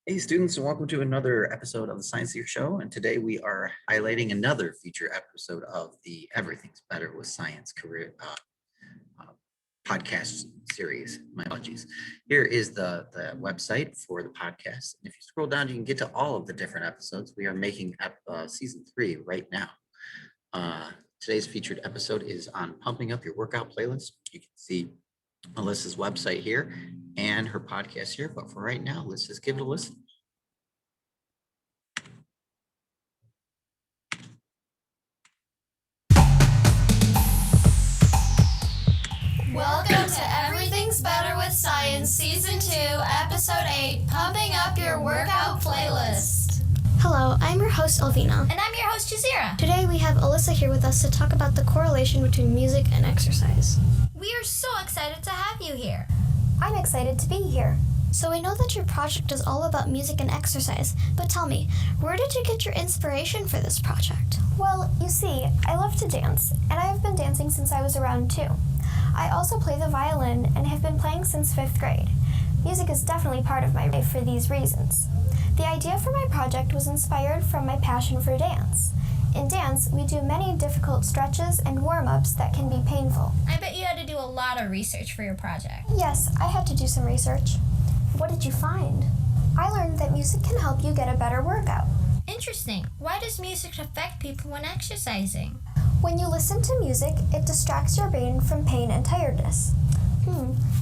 Hey students, and welcome to another episode of the Science Theater Show. And today we are highlighting another feature episode of the Everything's Better with Science career podcast series. My apologies. Here is the website for the podcast. And if you scroll down, you can get to all of the different episodes. We are making season 3 right now. Today's featured episode is on pumping up your workout playlist. You can see Melissa's website here and her podcast here. But for right now, let's just give it a listen. Welcome to Everything's Better with Science, Season 2, Episode 8, Pumping Up Your Workout Playlist. Hello, I'm your host, Elvina. And I'm your host, Jazira. Today we have Alyssa here with us to talk about the correlation between music and exercise. We are so excited to have you here. I'm excited to be here. So we know that your project is all about music and exercise, but tell me, where did you get your inspiration for this project? Well, you see, I love to dance, and I have been dancing since I was around 2. I also play the violin and have been playing since 5th grade. Music is definitely part of my life for these reasons. The idea for my project was inspired from my passion for dance. In dance, we do many difficult stretches and warm-ups that can be painful. I bet you had to do a lot of research for your project. Yes, I had to do some research. What did you find? I learned that music can help you get a better workout. Interesting. Why does music affect people when exercising? When you listen to music, it distracts your brain from pain and tiredness.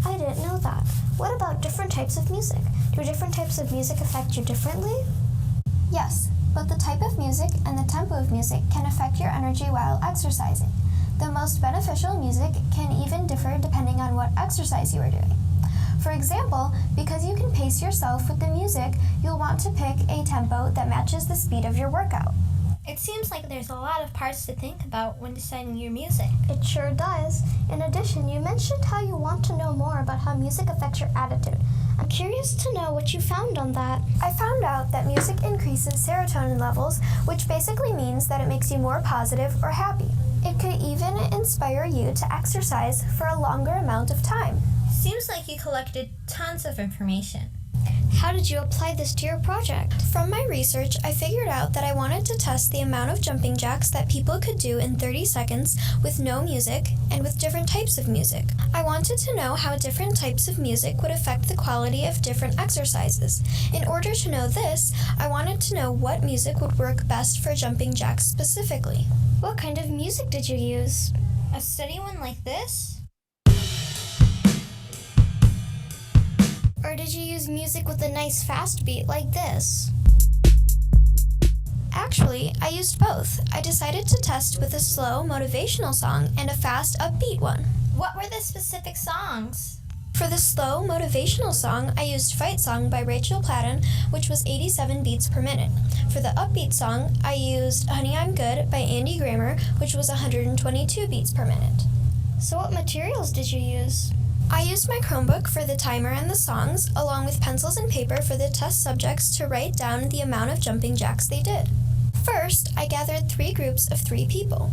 I didn't know that. What about different types of music? Do different types of music affect you differently? Yes, but the type of music and the tempo of music can affect your energy while exercising. The most beneficial music can even differ depending on what exercise you are doing. For example, because you can pace yourself with the music, you'll want to pick a tempo that matches the speed of your workout. It seems like there's a lot of parts to think about when deciding your music. It sure does. In addition, you mentioned how you want to know more about how music affects your attitude. I'm curious to know what you found on that. I found out that music increases serotonin levels, which basically means that it makes you more positive or happy. It could even inspire you to exercise for a longer amount of time. Seems like you collected tons of information. How did you apply this to your project? From my research, I figured out that I wanted to test the amount of jumping jacks that people could do in 30 seconds with no music and with different types of music. I wanted to know how different types of music would affect the quality of different exercises. In order to know this, I wanted to know what music would work best for jumping jacks specifically. What kind of music did you use? A steady one like this? Or did you use music with a nice fast beat like this? Actually, I used both. I decided to test with a slow, motivational song and a fast, upbeat one. What were the specific songs? For the slow, motivational song, I used Fight Song by Rachel Platten, which was 87 beats per minute. For the upbeat song, I used Honey, I'm Good by Andy Grammer, which was 122 beats per minute. So what materials did you use? I used my Chromebook for the timer and the songs, along with pencils and paper for the test subjects to write down the amount of jumping jacks they did. First, I gathered 3 groups of 3 people.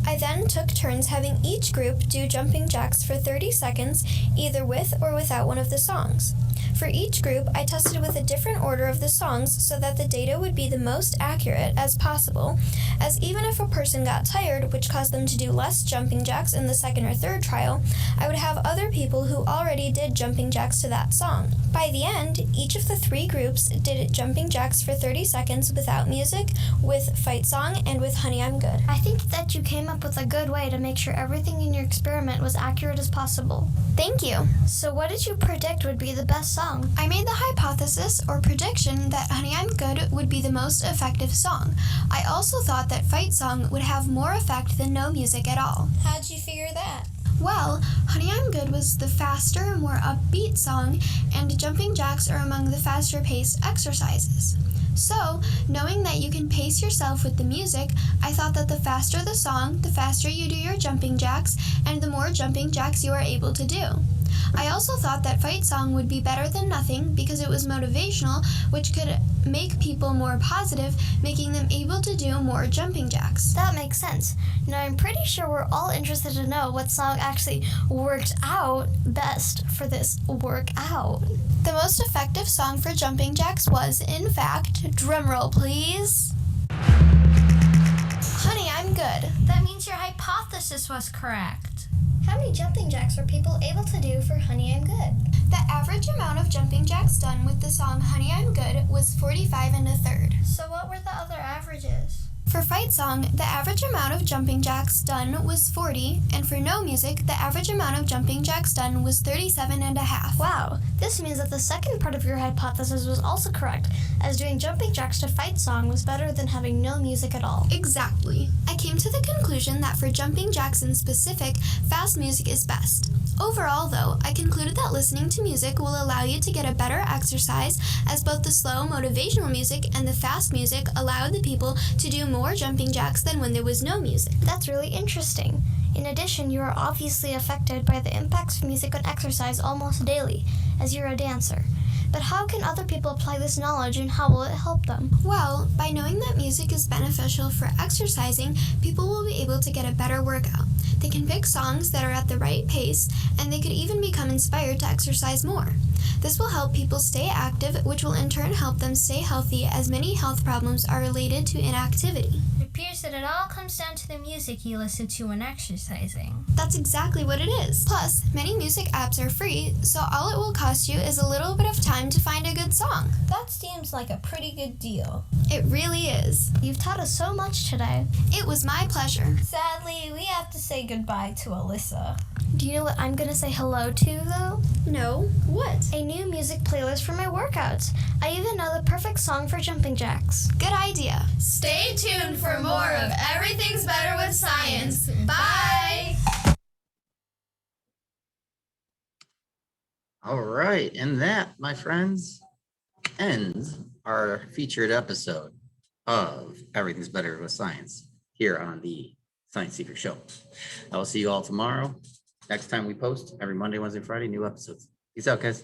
I then took turns having each group do jumping jacks for 30 seconds, either with or without one of the songs. For each group, I tested with a different order of the songs so that the data would be the most accurate as possible, as even if a person got tired, which caused them to do less jumping jacks in the second or third trial, I would have other people who already did jumping jacks to that song. By the end, each of the 3 groups did jumping jacks for 30 seconds without music, with Fight Song, and with Honey, I'm Good. I think that you came up with a good way to make sure everything in your experiment was accurate as possible. Thank you. So what did you predict would be the best song? I made the hypothesis or prediction that Honey, I'm Good would be the most effective song. I also thought that Fight Song would have more effect than no music at all. How'd you figure that? Well, Honey, I'm Good was the faster, more upbeat song, and jumping jacks are among the faster-paced exercises. So, knowing that you can pace yourself with the music, I thought that the faster the song, the faster you do your jumping jacks, and the more jumping jacks you are able to do. I also thought that Fight Song would be better than nothing because it was motivational, which could make people more positive, making them able to do more jumping jacks. That makes sense. Now, I'm pretty sure we're all interested to know what song actually worked out best for this workout. The most effective song for jumping jacks was, in fact, drumroll please, Honey, I'm Good. That means your hypothesis was correct. How many jumping jacks were people able to do for Honey, I'm Good? The average amount of jumping jacks done with the song Honey, I'm Good was 45 1/3. So what were the other averages? For fight song, the average amount of jumping jacks done was 40, and for no music, the average amount of jumping jacks done was 37 1/2. Wow, this means that the second part of your hypothesis was also correct, as doing jumping jacks to fight song was better than having no music at all. Exactly. I came to the conclusion that for jumping jacks in specific, fast music is best. Overall, though, I concluded that listening to music will allow you to get a better exercise, as both the slow motivational music and the fast music allowed the people to do more jumping jacks than when there was no music. That's really interesting. In addition, you are obviously affected by the impacts of music on exercise almost daily, as you're a dancer. But how can other people apply this knowledge and how will it help them? Well, by knowing that music is beneficial for exercising, people will be able to get a better workout. They can pick songs that are at the right pace, and they could even become inspired to exercise more. This will help people stay active, which will in turn help them stay healthy, as many health problems are related to inactivity. It appears that it all comes down to the music you listen to when exercising. That's exactly what it is. Plus, many music apps are free, so all it will cost you is a little bit of time to find a good song. That seems like a pretty good deal. It really is. You've taught us so much today. It was my pleasure. Sadly, we have to say goodbye to Alyssa. Do you know what I'm gonna say hello to, though? No? What? A new music playlist for my workouts. I even know the perfect song for jumping jacks. Good idea. Stay tuned for more of Everything's Better with Science. Bye! All right, and that, my friends, ends our featured episode of Everything's Better with Science here on the Science Seeker Show. I will see you all tomorrow. Next time we post, every Monday, Wednesday, Friday, new episodes. Peace out, guys.